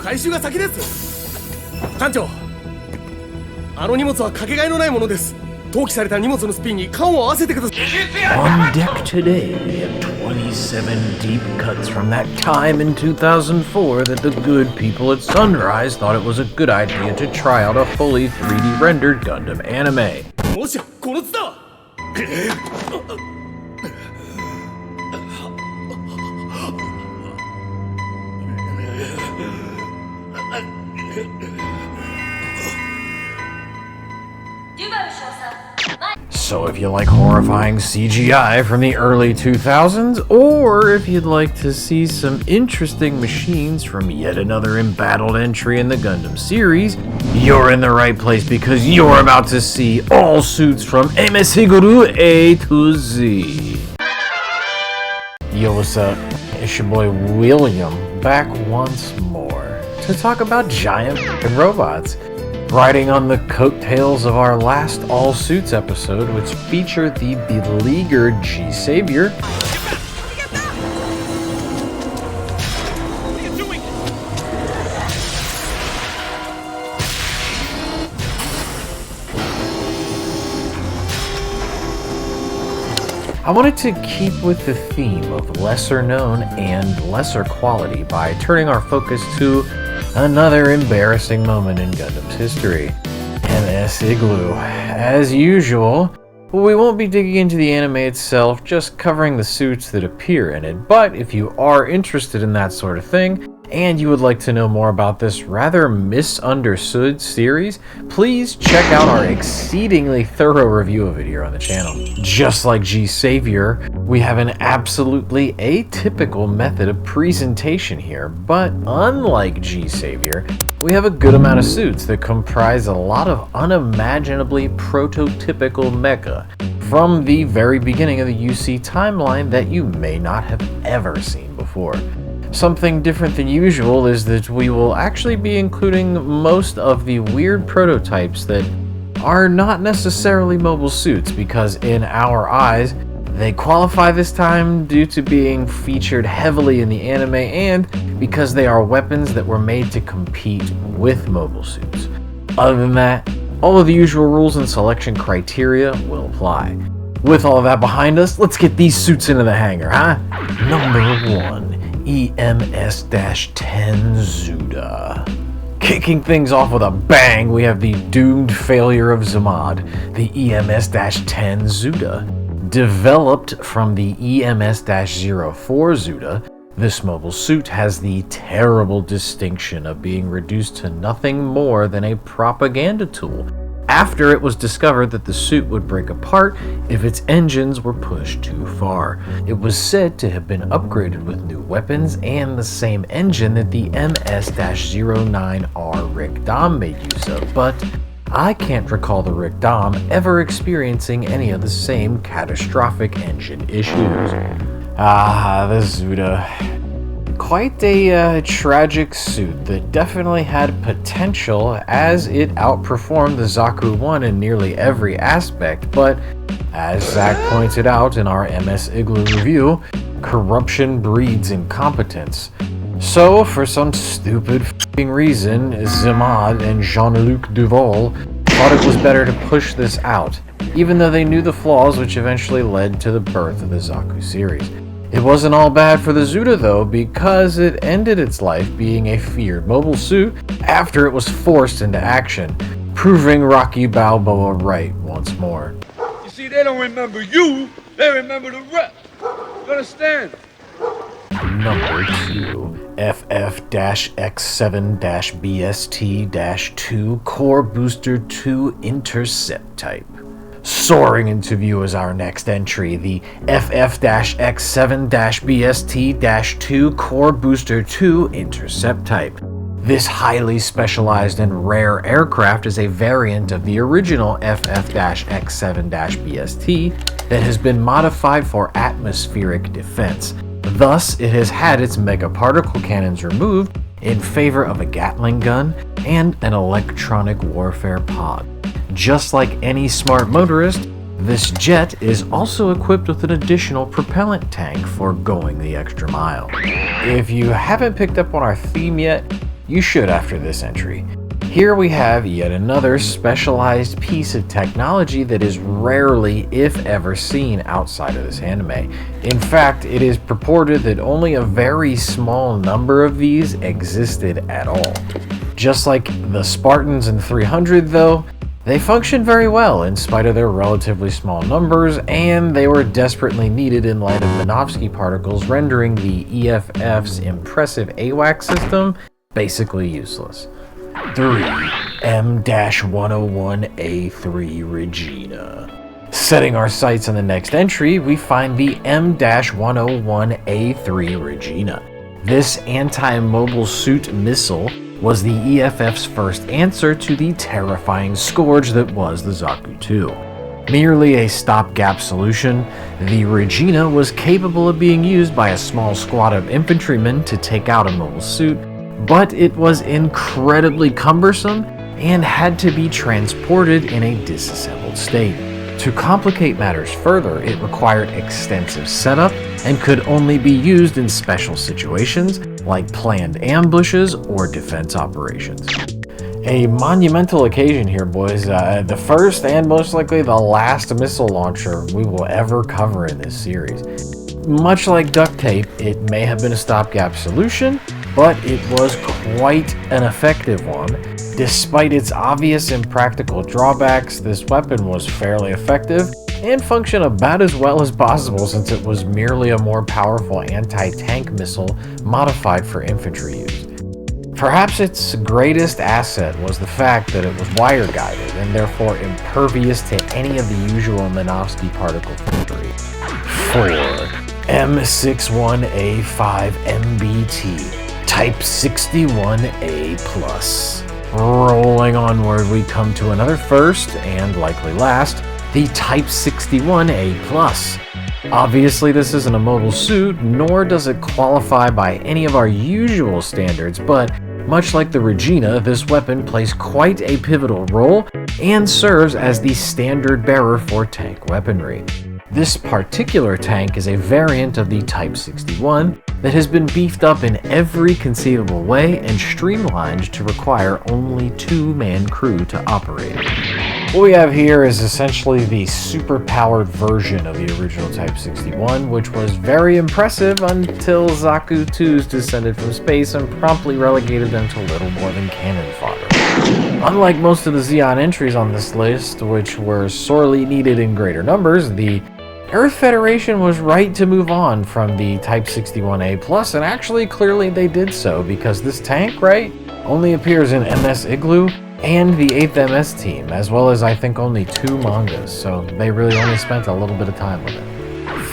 回収が先です。艦長、あの荷物はかけがえのないものです。投棄された荷物のスピンに缶を合わせてください。 On deck today, we have 27 deep cuts from that time in 2004 that the good people at Sunrise thought it was a good idea to try out a fully 3D rendered Gundam anime. もしやこの図だ。So if you like horrifying CGI from the early 2000s, or if you'd like to see some interesting machines from yet another embattled entry in the Gundam series, you're in the right place because you're about to see all suits from MS-06A to Z. Yo, what's up? It's your boy William, back once more to talk about giant robots. Riding on the coattails of our last All Suits episode, which featured the beleaguered G-Savior, I wanted to keep with the theme of lesser known and lesser quality by turning our focus to another embarrassing moment in Gundam's history, MS-IGLOO. As usual, we won't be digging into the anime itself, just covering the suits that appear in it, but if you are interested in that sort of thing, and you would like to know more about this rather misunderstood series, please check out our exceedingly thorough review of it here on the channel. Just like G-Savior, we have an absolutely atypical method of presentation here, but unlike G-Savior, we have a good amount of suits that comprise a lot of unimaginably prototypical mecha from the very beginning of the UC timeline that you may not have ever seen before. Something different than usual is that we will actually be including most of the weird prototypes that are not necessarily mobile suits, because in our eyes, they qualify this time due to being featured heavily in the anime and because they are weapons that were made to compete with mobile suits. Other than that, all of the usual rules and selection criteria will apply. With all of that behind us, let's get these suits into the hangar, huh? Number 1. EMS-10 Zudah. Kicking things off with a bang, we have the doomed failure of Zamad, the EMS-10 Zudah. Developed from the EMS-04 Zudah, this mobile suit has the terrible distinction of being reduced to nothing more than a propaganda tool, after it was discovered that the suit would break apart if its engines were pushed too far. It was said to have been upgraded with new weapons and the same engine that the MS-09R Rigdam made use of, but I can't recall the Rigdam ever experiencing any of the same catastrophic engine issues. The Zudah. Quite a tragic suit that definitely had potential as it outperformed the Zaku I in nearly every aspect, but as Zach pointed out in our MS-IGLOO review, corruption breeds incompetence. So, for some stupid f***ing reason, Zamad and Jean-Luc Duval thought it was better to push this out, even though they knew the flaws which eventually led to the birth of the Zaku series. It wasn't all bad for the Zudah though, because it ended its life being a feared mobile suit after it was forced into action, proving Rocky Balboa right once more. You see, they don't remember you, they remember the rep. You understand? Number 2. FF-X7-BST-2 Core Booster 2 Intercept Type. Soaring into view is our next entry, the FF-X7-BST-2 Core Booster 2 Intercept Type. This highly specialized and rare aircraft is a variant of the original FF-X7-BST that has been modified for atmospheric defense. Thus, it has had its megaparticle cannons removed in favor of a Gatling gun and an electronic warfare pod. Just like any smart motorist, this jet is also equipped with an additional propellant tank for going the extra mile. If you haven't picked up on our theme yet, You should after this entry. Here we have yet another specialized piece of technology that is rarely, if ever, seen outside of this anime. In fact, it is purported that only a very small number of these existed at all. Just like the Spartans in 300 though, they functioned very well in spite of their relatively small numbers, and they were desperately needed in light of Minovsky particles rendering the EFF's impressive AWACS system basically useless. 3. M-101A3 Regina. Setting our sights on the next entry, we find the M-101A3 Regina. This anti-mobile suit missile was the EFF's first answer to the terrifying scourge that was the Zaku II. Merely a stopgap solution, the Regina was capable of being used by a small squad of infantrymen to take out a mobile suit, but it was incredibly cumbersome and had to be transported in a disassembled state. To complicate matters further, it required extensive setup and could only be used in special situations like planned ambushes or defense operations. A monumental occasion here, boys. The first and most likely the last missile launcher we will ever cover in this series. Much like duct tape, it may have been a stopgap solution, but it was quite an effective one. Despite its obvious impractical drawbacks, this weapon was fairly effective and functioned about as well as possible since it was merely a more powerful anti-tank missile modified for infantry use. Perhaps its greatest asset was the fact that it was wire-guided and therefore impervious to any of the usual Minovsky particle filtering. 4. M61A5 MBT Type 61A+. Rolling onward, we come to another first, and likely last, the Type 61A+. Obviously, this isn't a mobile suit, nor does it qualify by any of our usual standards, but much like the Regina, this weapon plays quite a pivotal role and serves as the standard bearer for tank weaponry. This particular tank is a variant of the Type 61 that has been beefed up in every conceivable way and streamlined to require only 2-man crew to operate it. What we have here is essentially the super-powered version of the original Type 61, which was very impressive until Zaku II's descended from space and promptly relegated them to little more than cannon fodder. Unlike most of the Zeon entries on this list, which were sorely needed in greater numbers, the Earth Federation was right to move on from the Type 61A+, and actually clearly they did so, because this tank, right, only appears in MS IGLOO and the 8th MS team, as well as I think only 2 mangas, so they really only spent a little bit of time with it.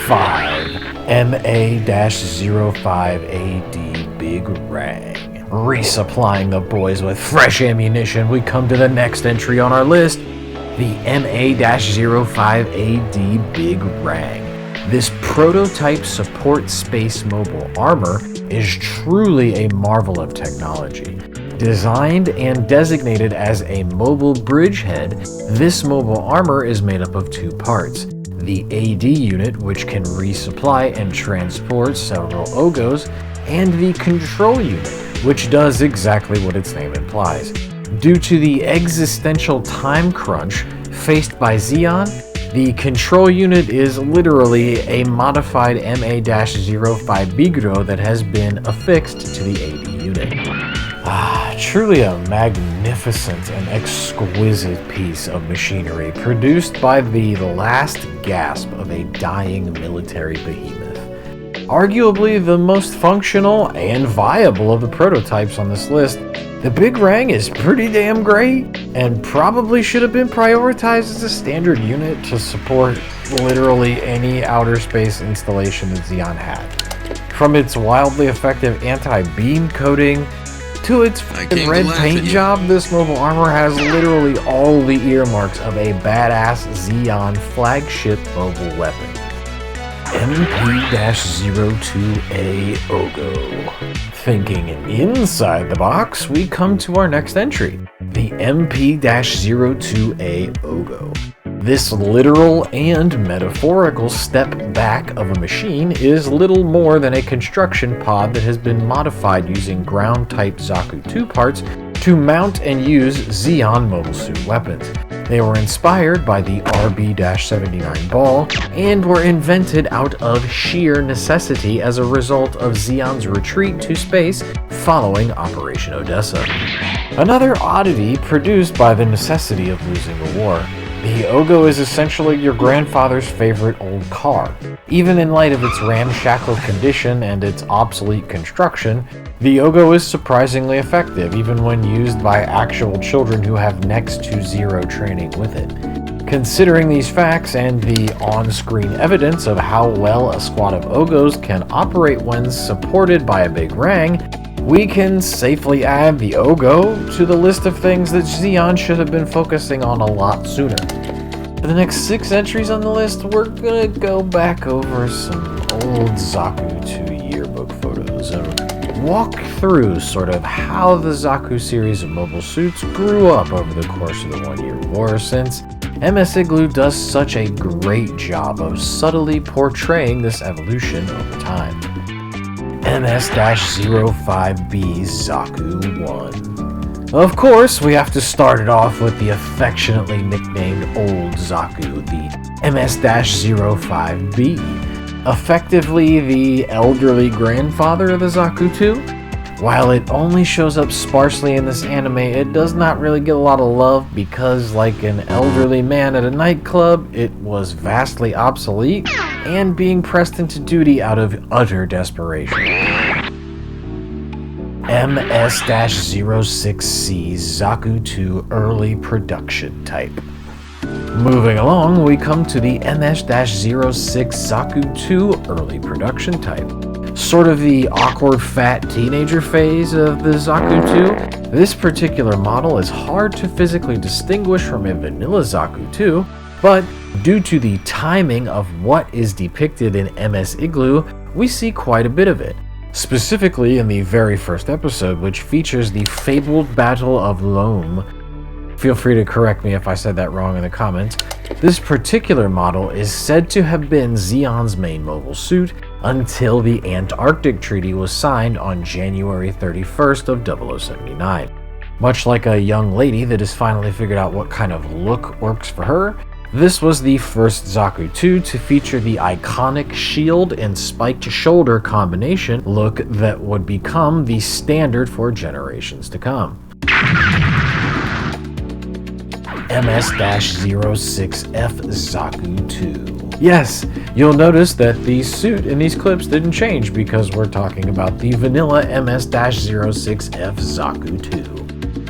5. MA-05Ad Big Rang. Resupplying the boys with fresh ammunition, we come to the next entry on our list, the MA-05Ad Big Rang. This prototype support space mobile armor is truly a marvel of technology. Designed and designated as a mobile bridgehead, this mobile armor is made up of 2 parts. The AD unit, which can resupply and transport several Oggos, and the control unit, which does exactly what its name implies. Due to the existential time crunch faced by Zeon, the control unit is literally a modified MA-05B Zaku that has been affixed to the AD unit. Truly a magnificent and exquisite piece of machinery produced by the last gasp of a dying military behemoth. Arguably the most functional and viable of the prototypes on this list, the Big Rang is pretty damn great and probably should have been prioritized as a standard unit to support literally any outer space installation that Zeon had. From its wildly effective anti-beam coating to its red paint job, this mobile armor has literally all the earmarks of a badass Zeon flagship mobile weapon. MP-02A Oggo. Thinking inside the box, we come to our next entry, the MP-02A Oggo. This literal and metaphorical step back of a machine is little more than a construction pod that has been modified using ground-type Zaku II parts to mount and use Zeon mobile suit weapons. They were inspired by the RB-79 ball and were invented out of sheer necessity as a result of Zeon's retreat to space following Operation Odessa. Another oddity produced by the necessity of losing the war. The Oggo is essentially your grandfather's favorite old car. Even in light of its ramshackle condition and its obsolete construction, the Oggo is surprisingly effective even when used by actual children who have next to zero training with it. Considering these facts and the on-screen evidence of how well a squad of Oggos can operate when supported by a Big Rang, we can safely add the Oggo to the list of things that Zeon should have been focusing on a lot sooner. For the next 6 entries on the list, we're gonna go back over some old Zaku II yearbook photos and walk through sort of how the Zaku series of mobile suits grew up over the course of the 1-year war, since MS-IGLOO does such a great job of subtly portraying this evolution over time. MS-05B Zaku I. Of course, we have to start it off with the affectionately nicknamed Old Zaku, the MS-05B, effectively the elderly grandfather of the Zaku II. While it only shows up sparsely in this anime, it does not really get a lot of love because, like an elderly man at a nightclub, it was vastly obsolete and being pressed into duty out of utter desperation. MS-06C Zaku II Early Production Type. Moving along, we come to the MS-06 Zaku II Early Production Type. Sort of the awkward fat teenager phase of the Zaku II, this particular model is hard to physically distinguish from a vanilla Zaku II, but due to the timing of what is depicted in MS-IGLOO, we see quite a bit of it. Specifically in the very first episode, which features the fabled Battle of Loam. Feel free to correct me if I said that wrong in the comments. This particular model is said to have been Zeon's main mobile suit until the Antarctic Treaty was signed on January 31st of 0079. Much like a young lady that has finally figured out what kind of look works for her, this was the first Zaku II to feature the iconic shield and spiked shoulder combination look that would become the standard for generations to come. MS-06F Zaku II. Yes, you'll notice that the suit in these clips didn't change because we're talking about the vanilla MS-06F Zaku II,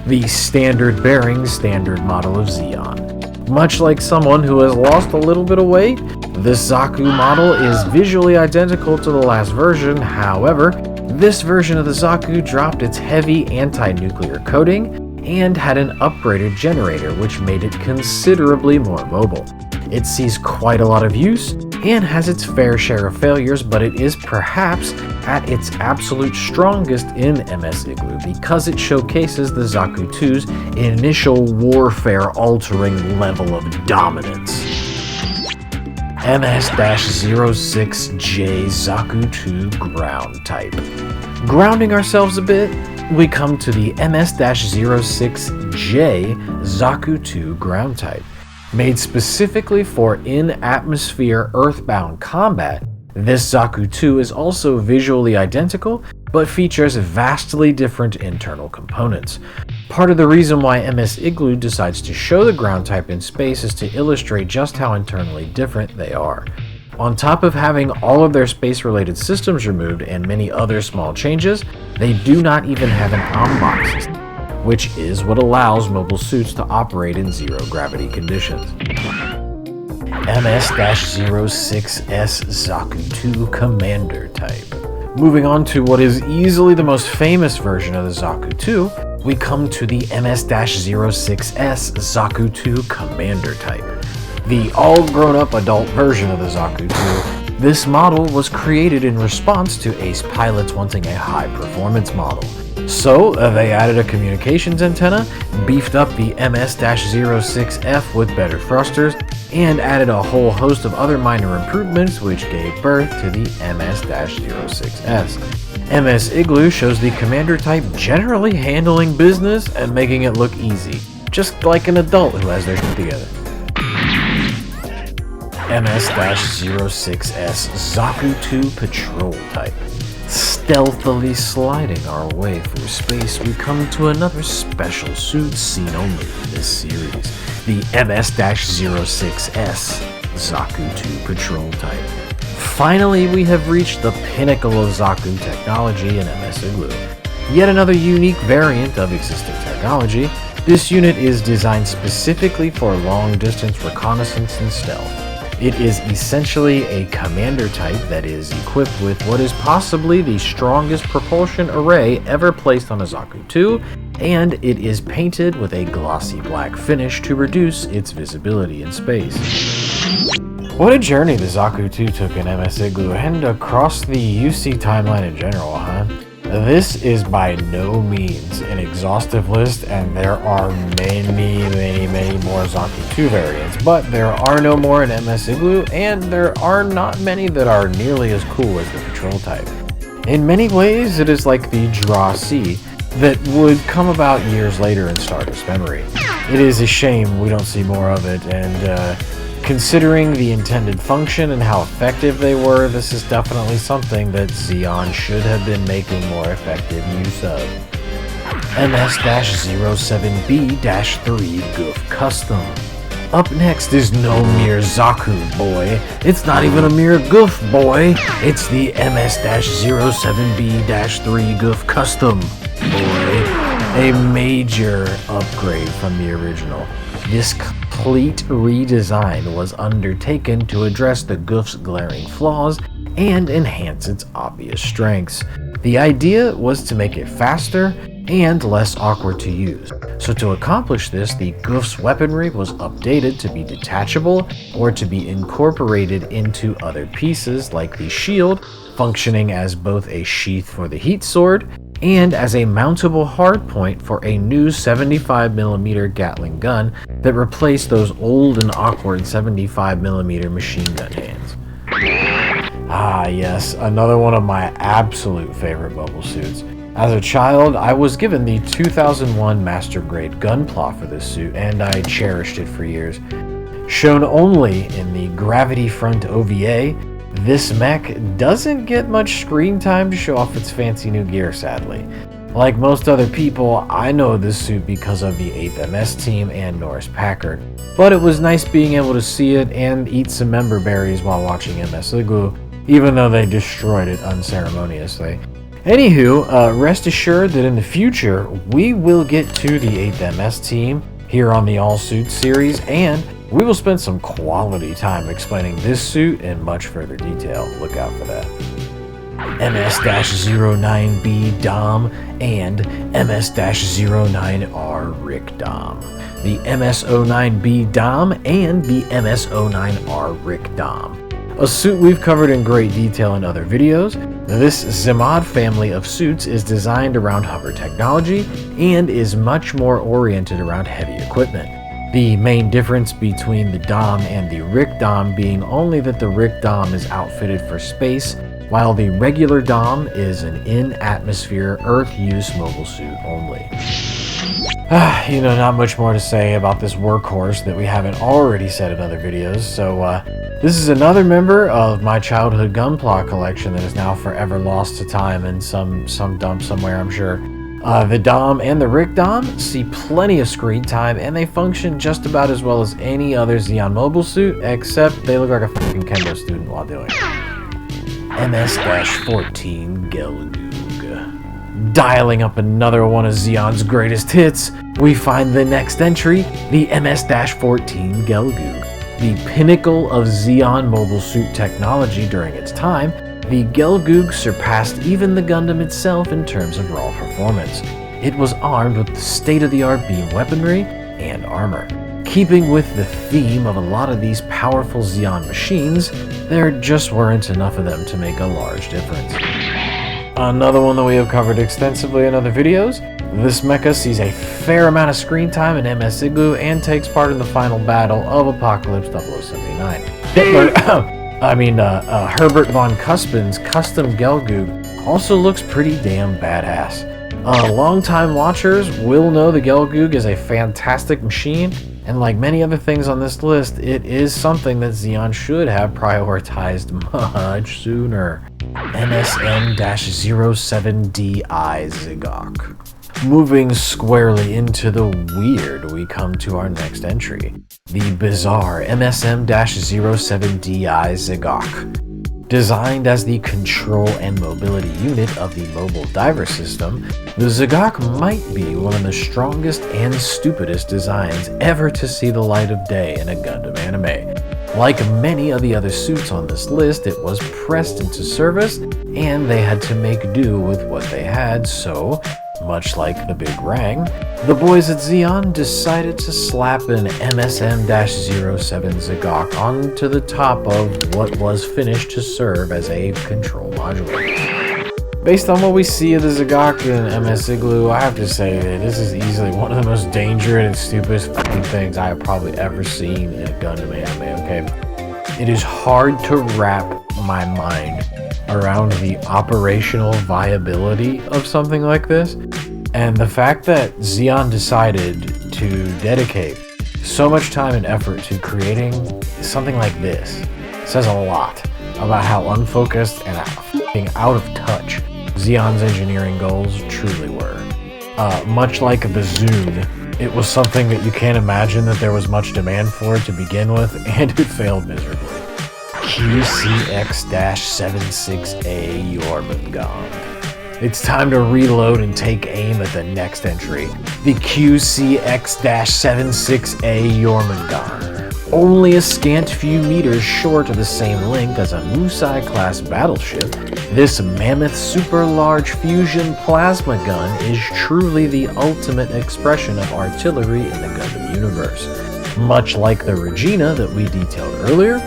the standard bearing standard model of Zeon. Much like someone who has lost a little bit of weight, this Zaku model is visually identical to the last version. However, this version of the Zaku dropped its heavy anti-nuclear coating and had an upgraded generator, which made it considerably more mobile. It sees quite a lot of use and has its fair share of failures, but it is perhaps at its absolute strongest in MS-IGLOO because it showcases the Zaku II's initial warfare-altering level of dominance. MS-06J Zaku II Ground Type. Grounding ourselves a bit, we come to the MS-06J Zaku II Ground Type. Made specifically for in-atmosphere earthbound combat, this Zaku II is also visually identical, but features vastly different internal components. Part of the reason why MS-IGLOO decides to show the ground type in space is to illustrate just how internally different they are. On top of having all of their space-related systems removed and many other small changes, they do not even have an Ombak system, which is what allows mobile suits to operate in zero-gravity conditions. MS-06S Zaku II Commander Type. Moving on to what is easily the most famous version of the Zaku II, we come to the MS-06S Zaku II Commander Type. The all-grown-up adult version of the Zaku II, this model was created in response to ace pilots wanting a high-performance model. So they added a communications antenna, beefed up the MS-06F with better thrusters, and added a whole host of other minor improvements which gave birth to the MS-06S. MS-IGLOO shows the commander type generally handling business and making it look easy, just like an adult who has their shit together. MS-06S Zaku II Patrol Type. Stealthily sliding our way through space, we come to another special suit seen only in this series, the MS-06S Zaku II Patrol Type. Finally, we have reached the pinnacle of Zaku technology in MS-IGLOO. Yet another unique variant of existing technology, this unit is designed specifically for long-distance reconnaissance and stealth. It is essentially a commander type that is equipped with what is possibly the strongest propulsion array ever placed on a Zaku II, and it is painted with a glossy black finish to reduce its visibility in space. What a journey the Zaku II took in MS-IGLOO and across the UC timeline in general, huh? This is by no means an exhaustive list, and there are many more Zaku II variants, but there are no more in MS-IGLOO, and there are not many that are nearly as cool as the Patrol type. In many ways, it is like the Draw C that would come about years later in Stardust memory. It is a shame we don't see more of it, and considering the intended function and how effective they were, this is definitely something that Zeon should have been making more effective use of. MS-07B-3 Gouf Custom. Up next is no mere Zaku boy, it's not even a mere Gouf boy, it's the MS-07B-3 Gouf Custom boy. A major upgrade from the original. This complete redesign was undertaken to address the Gouf's glaring flaws and enhance its obvious strengths. The idea was to make it faster and less awkward to use. So to accomplish this, the Gouf's weaponry was updated to be detachable or to be incorporated into other pieces like the shield, functioning as both a sheath for the heat sword and as a mountable hardpoint for a new 75mm Gatling gun that replaced those old and awkward 75mm machine gun hands. Ah yes, another one of my absolute favorite bubble suits. As a child, I was given the 2001 Master Grade Gunpla for this suit, and I cherished it for years. Shown only in the Gravity Front OVA, this mech doesn't get much screen time to show off its fancy new gear, sadly. Like most other people, I know this suit because of the 8th MS team and Norris Packard, but it was nice being able to see it and eat some member berries while watching MS-IGLOO, even though they destroyed it unceremoniously. Anywho, rest assured that in the future, we will get to the 8th MS team here on the All Suits series, and we will spend some quality time explaining this suit in much further detail. Look out for that. MS-09B Dom and MS-09R Rick Dom. The MS-09B Dom and the MS-09R Rick Dom. A suit we've covered in great detail in other videos. This Zimad family of suits is designed around hover technology and is much more oriented around heavy equipment. The main difference between the Dom and the Rick Dom being only that the Rick Dom is outfitted for space, while the regular Dom is an in-atmosphere, Earth-use mobile suit only. Not much more to say about this workhorse that we haven't already said in other videos, so this is another member of my childhood Gunpla collection that is now forever lost to time in some dump somewhere, I'm sure. The Dom and the Rick Dom see plenty of screen time, and they function just about as well as any other Zeon mobile suit, except they look like a fucking kendo student while doing it. MS-14 Gelgoog. Dialing up another one of Zeon's greatest hits, we find the next entry, the MS-14 Gelgoog. The pinnacle of Zeon mobile suit technology during its time, the Gelgoog surpassed even the Gundam itself in terms of raw performance. It was armed with state-of-the-art beam weaponry and armor. Keeping with the theme of a lot of these powerful Zeon machines, there just weren't enough of them to make a large difference. Another one that we have covered extensively in other videos. This mecha sees a fair amount of screen time in MS-IGLOO and takes part in the final battle of Apocalypse 0079. Herbert von Cuspin's custom Gelgoog also looks pretty damn badass. Longtime watchers will know the Gelgoog is a fantastic machine, and like many other things on this list, it is something that Zeon should have prioritized much sooner. MSM-07Di Ze'gok. Moving squarely into the weird, we come to our next entry, the bizarre MSM-07Di Ze'gok. Designed as the control and mobility unit of the mobile diver system, the Ze'gok might be one of the strongest and stupidest designs ever to see the light of day in a Gundam anime. Like many of the other suits on this list, it was pressed into service, and they had to make do with what they had, so, much like the Big Rang, the boys at Zeon decided to slap an MSM-07 Ze'gok onto the top of what was finished to serve as a control module. Based on what we see of the Ze'gok in MS-IGLOO, I have to say that this is easily one of the most dangerous and stupidest fucking things I have probably ever seen in a Gundam anime, okay? It is hard to wrap my mind around the operational viability of something like this, and the fact that Zeon decided to dedicate so much time and effort to creating something like this says a lot about how unfocused and out of touch Zeon's engineering goals truly were. Much like the Zune, it was something that you can't imagine that there was much demand for to begin with, and it failed miserably. QCX-76A Jormungand. It's time to reload and take aim at the next entry, the QCX-76A Jormungand. Only a scant few meters short of the same length as a Musai-class battleship, this mammoth super-large fusion plasma gun is truly the ultimate expression of artillery in the Gundam universe. Much like the Regina that we detailed earlier,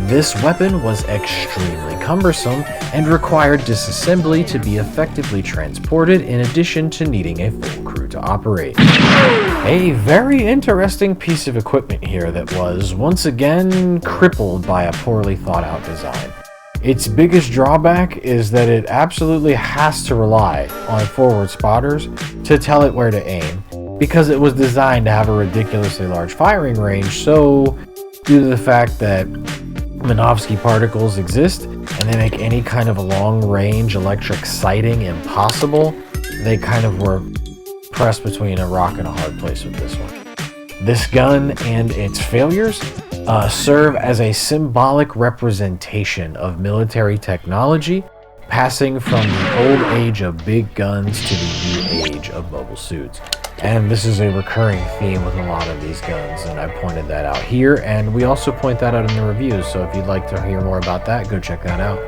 this weapon was extremely cumbersome and required disassembly to be effectively transported, in addition to needing a full crew to operate. A very interesting piece of equipment here that was, once again, crippled by a poorly thought out design. Its biggest drawback is that it absolutely has to rely on forward spotters to tell it where to aim, because it was designed to have a ridiculously large firing range, so due to the fact that Minovsky particles exist, and they make any kind of long-range electric sighting impossible, they kind of were pressed between a rock and a hard place with this one. This gun and its failures serve as a symbolic representation of military technology, passing from the old age of big guns to the new age of mobile suits. And this is a recurring theme with a lot of these guns, and I pointed that out here, and we also point that out in the reviews, so if you'd like to hear more about that, go check that out.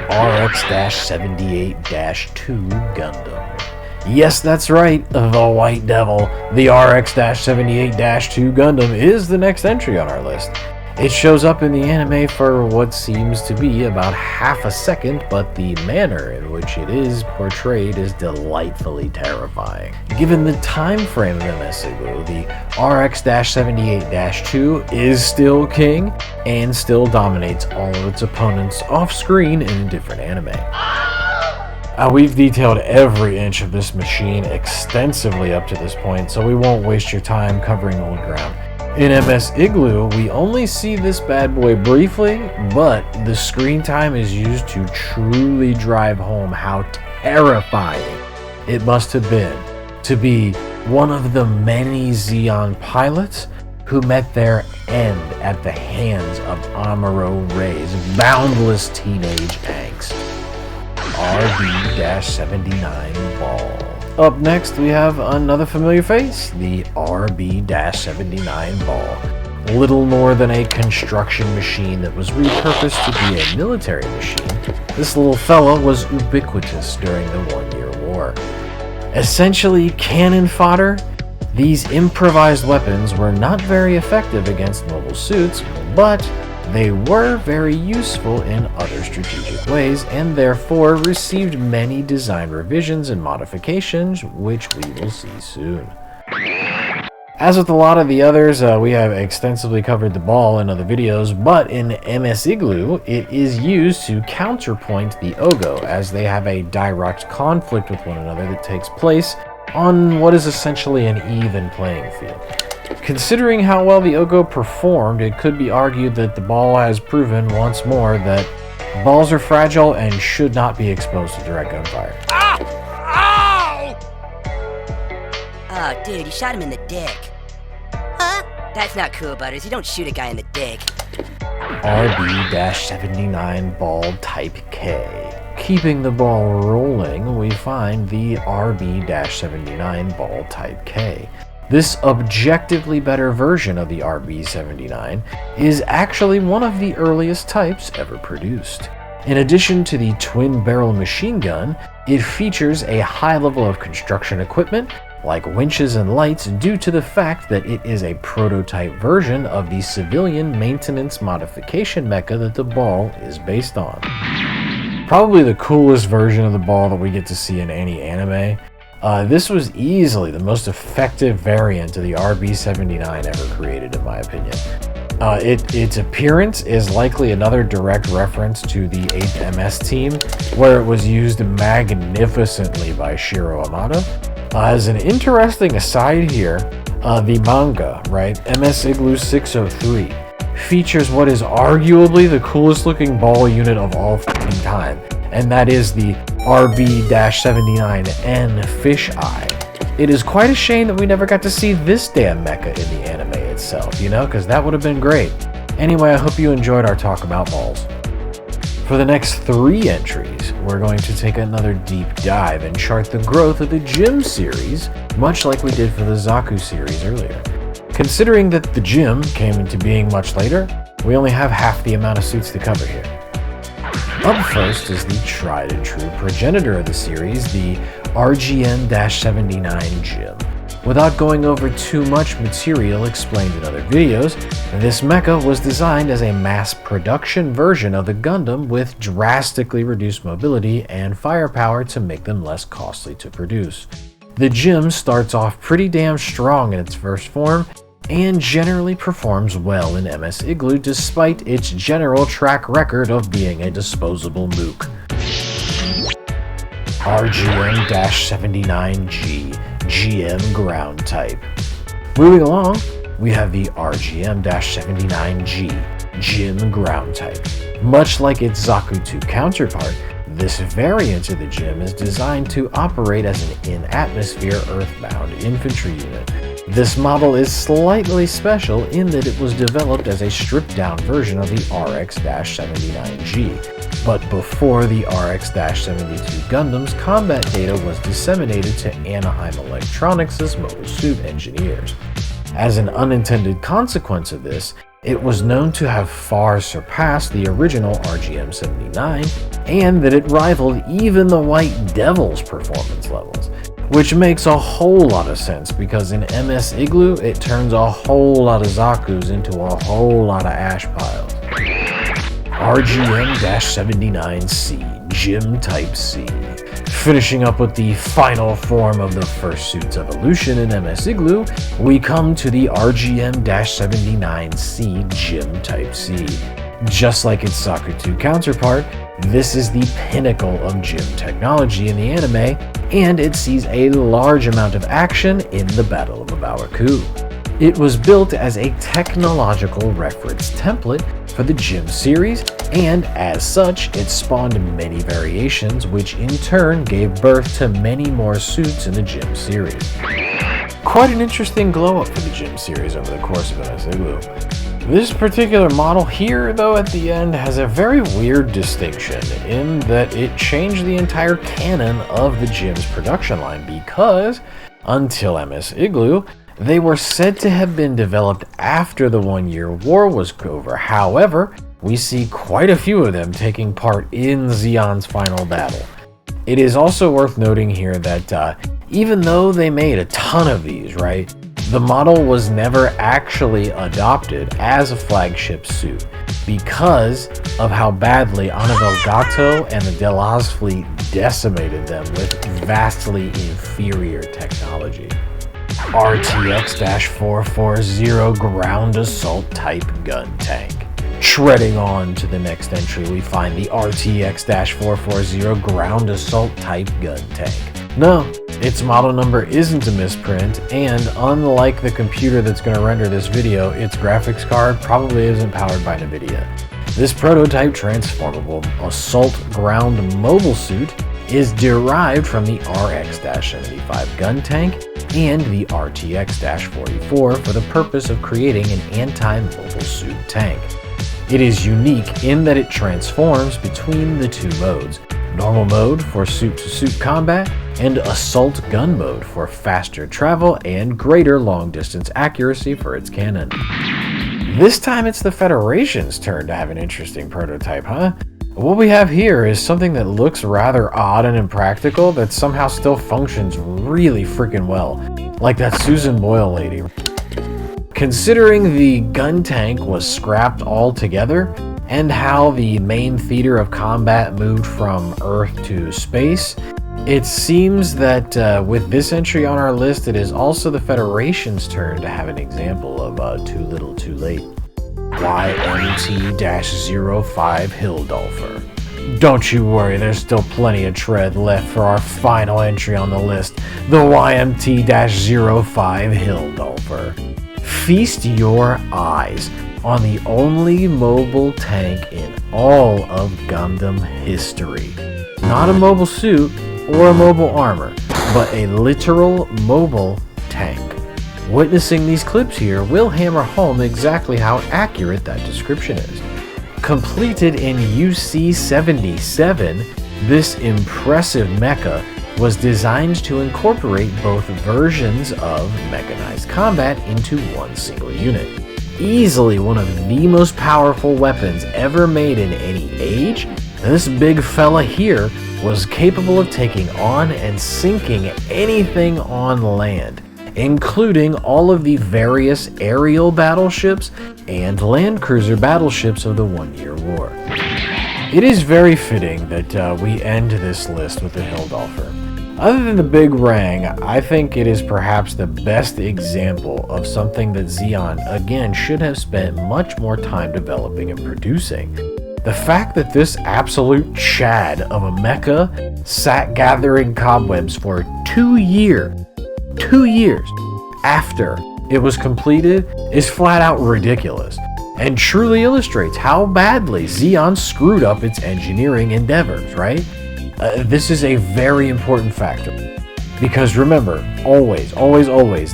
RX-78-2 Gundam. Yes, that's right, the White Devil. The RX-78-2 Gundam is the next entry on our list. It shows up in the anime for what seems to be about half a second, but the manner in which it is portrayed is delightfully terrifying. Given the time frame of MS-IGLOO, the RX-78-2 is still king and still dominates all of its opponents off-screen in a different anime. We've detailed every inch of this machine extensively up to this point, so we won't waste your time covering old ground. In MS-IGLOO, we only see this bad boy briefly, but the screen time is used to truly drive home how terrifying it must have been to be one of the many Zeon pilots who met their end at the hands of Amuro Ray's boundless teenage angst. RB-79 Ball. Up next, we have another familiar face, the RB-79 Ball. Little more than a construction machine that was repurposed to be a military machine, this little fella was ubiquitous during the One-Year War. Essentially cannon fodder, these improvised weapons were not very effective against mobile suits, but they were very useful in other strategic ways and therefore received many design revisions and modifications, which we will see soon. As with a lot of the others, we have extensively covered the ball in other videos, but in MS-IGLOO, it is used to counterpoint the Oggo, as they have a direct conflict with one another that takes place on what is essentially an even playing field. Considering how well the Oggo performed, it could be argued that the ball has proven once more that balls are fragile and should not be exposed to direct gunfire. Oh, dude, you shot him in the dick. Huh? That's not cool, Butters. You don't shoot a guy in the dick. RB-79 Ball Type K. Keeping the ball rolling, we find the RB-79 Ball Type K. This objectively better version of the RB-79 is actually one of the earliest types ever produced. In addition to the twin-barrel machine gun, it features a high level of construction equipment like winches and lights due to the fact that it is a prototype version of the civilian maintenance modification mecha that the ball is based on. Probably the coolest version of the ball that we get to see in any anime. This was easily the most effective variant of the RB-79 ever created, in my opinion. Its appearance is likely another direct reference to the 8th MS team, where it was used magnificently by Shiro Amada. As an interesting aside here, the manga, right, MS-IGLOO 603, features what is arguably the coolest looking ball unit of all f***ing time, and that is the RB-79N Fish Eye. It is quite a shame that we never got to see this damn mecha in the anime itself, you know, because that would have been great. Anyway, I hope you enjoyed our talk about balls. For the next 3 entries, we're going to take another deep dive and chart the growth of the GM series, much like we did for the Zaku series earlier. Considering that the GM came into being much later, we only have half the amount of suits to cover here. Up first is the tried and true progenitor of the series, the RGM-79 GM. Without going over too much material explained in other videos, this mecha was designed as a mass production version of the Gundam with drastically reduced mobility and firepower to make them less costly to produce. The GM starts off pretty damn strong in its first form and generally performs well in MS-IGLOO despite its general track record of being a disposable mook. RGM-79G GM Ground Type. Moving along, we have the RGM-79G GM Ground Type. Much like its Zaku II counterpart, this variant of the GM is designed to operate as an in-atmosphere earthbound infantry unit. This model is slightly special in that it was developed as a stripped-down version of the RX-79G, but before the RX-72 Gundam's combat data was disseminated to Anaheim Electronics' Mobile Suit engineers. As an unintended consequence of this, it was known to have far surpassed the original RGM-79, and that it rivaled even the White Devil's performance levels. Which makes a whole lot of sense, because in MS-IGLOO, it turns a whole lot of Zakus into a whole lot of ash piles. RGM-79C GM Type C. Finishing up with the final form of the first suit's evolution in MS-IGLOO, we come to the RGM-79C GM Type C. Just like its Zaku II counterpart, this is the pinnacle of GM technology in the anime, and it sees a large amount of action in the Battle of Abawaku. It was built as a technological reference template for the GM series, and as such, it spawned many variations, which in turn gave birth to many more suits in the GM series. Quite an interesting glow-up for the GM series over the course of MS-IGLOO. This particular model here, though, at the end has a very weird distinction in that it changed the entire canon of the GM's production line because, until MS-IGLOO, they were said to have been developed after the 1-year war was over. However, we see quite a few of them taking part in Zeon's final battle. It is also worth noting here that even though they made a ton of these, right, The model was never actually adopted as a flagship suit because of how badly Anavel Gato and the Delaz fleet decimated them with vastly inferior technology. RTX-440 Ground Assault Type Guntank. Treading on to the next entry, we find the RTX-440 Ground Assault Type Guntank. No, its model number isn't a misprint, and unlike the computer that's going to render this video, its graphics card probably isn't powered by NVIDIA. This prototype transformable assault ground mobile suit is derived from the RX-75 Guntank and the RTX-44 for the purpose of creating an anti-mobile suit tank. It is unique in that it transforms between the two modes, normal mode for suit-to-suit combat, and assault gun mode for faster travel and greater long-distance accuracy for its cannon. This time it's the Federation's turn to have an interesting prototype, huh? What we have here is something that looks rather odd and impractical that somehow still functions really freaking well, like that Susan Boyle lady. Considering the Guntank was scrapped altogether, and how the main theater of combat moved from Earth to space, it seems that with this entry on our list, it is also the Federation's turn to have an example of too little too late. YMT-05 Hildolfir. Don't you worry, there's still plenty of tread left for our final entry on the list, the YMT-05 Hildolfir. Feast your eyes on the only mobile tank in all of Gundam history. Not a mobile suit or a mobile armor, but a literal mobile tank. Witnessing these clips here will hammer home exactly how accurate that description is. Completed in UC-77, this impressive mecha was designed to incorporate both versions of mechanized combat into one single unit. Easily one of the most powerful weapons ever made in any age, this big fella here was capable of taking on and sinking anything on land, including all of the various aerial battleships and land cruiser battleships of the One-Year War. It is very fitting that we end this list with the Hildolfir. Other than the Big Rang, I think it is perhaps the best example of something that Zeon, again, should have spent much more time developing and producing. The fact that this absolute chad of a mecha sat gathering cobwebs for 2 years after it was completed is flat out ridiculous, and truly illustrates how badly Zeon screwed up its engineering endeavors, right? This is a very important factor, because remember, always,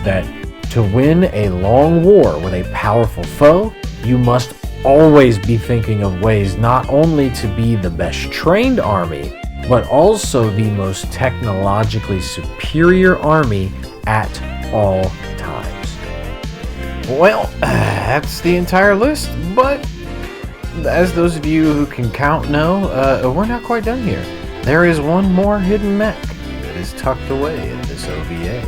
that to win a long war with a powerful foe, you must always be thinking of ways not only to be the best trained army, but also the most technologically superior army at all times. Well, that's the entire list, but as those of you who can count know, we're not quite done here. There is one more hidden mech that is tucked away in this OVA.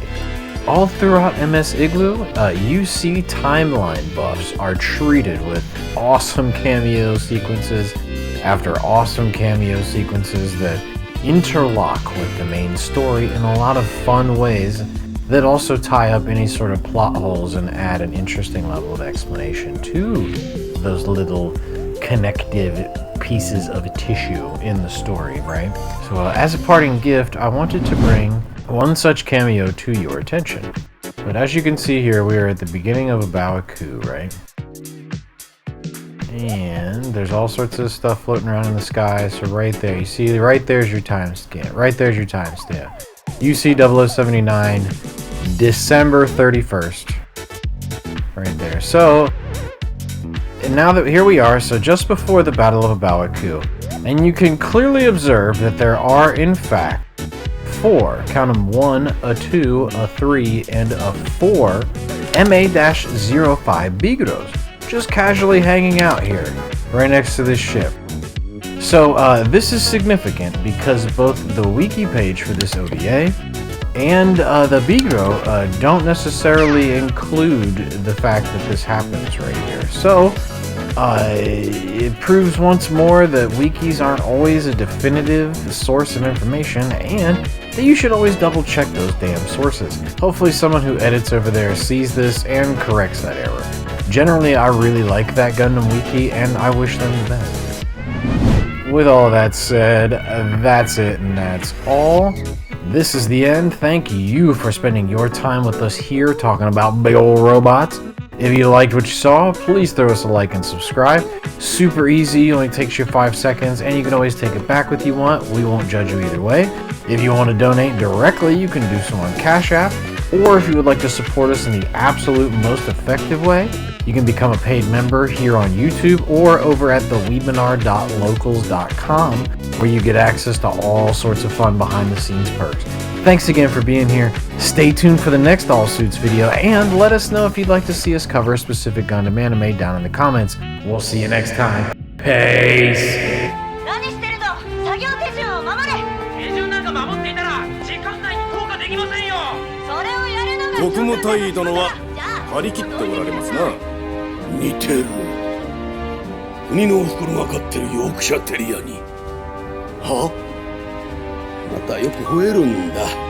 All throughout MS IGLOO, UC timeline buffs are treated with awesome cameo sequences after awesome cameo sequences that interlock with the main story in a lot of fun ways that also tie up any sort of plot holes and add an interesting level of explanation to those little connective pieces of tissue in the story, right? So as a parting gift, I wanted to bring one such cameo to your attention. But as you can see here, we are at the beginning of a Baoku, right? And there's all sorts of stuff floating around in the sky. So right there, you see, right there's your timestamp. Right there's your timestamp. UC 0079, December 31st. Right there. So, and now that here we are, so just before the Battle of Baoku, and you can clearly observe that there are, in fact, 4, count them, 1, a 2, a 3, and a 4 MA-05 Big Rang, just casually hanging out here, right next to this ship. So this is significant because both the wiki page for this OVA and the Bigro don't necessarily include the fact that this happens right here. So it proves once more that wikis aren't always a definitive source of information, and that you should always double check those damn sources. Hopefully someone who edits over there sees this and corrects that error. Generally, I really like that Gundam wiki, and I wish them the best. With all that said, that's it and that's all. This is the end. Thank you for spending your time with us here talking about big ol' robots. If you liked what you saw, please throw us a like and subscribe. Super easy, only takes you 5 seconds, and you can always take it back if you want. We won't judge you either way. If you want to donate directly, you can do so on Cash App, or if you would like to support us in the absolute most effective way, you can become a paid member here on YouTube or over at thewebinar.locals.com, where you get access to all sorts of fun behind-the-scenes perks. Thanks again for being here. Stay tuned for the next All Suits video, and let us know if you'd like to see us cover a specific Gundam anime down in the comments. We'll see you next time. Peace! 何してるの？作業手順を守れ。手順なんか守っていたら時間内に投下できませんよ。それをやるのが国務大尉殿はじゃあ張り切っておられますな。似てる。国のおふくろが飼ってるヨークシャテリアに。は？またよく吠えるんだ。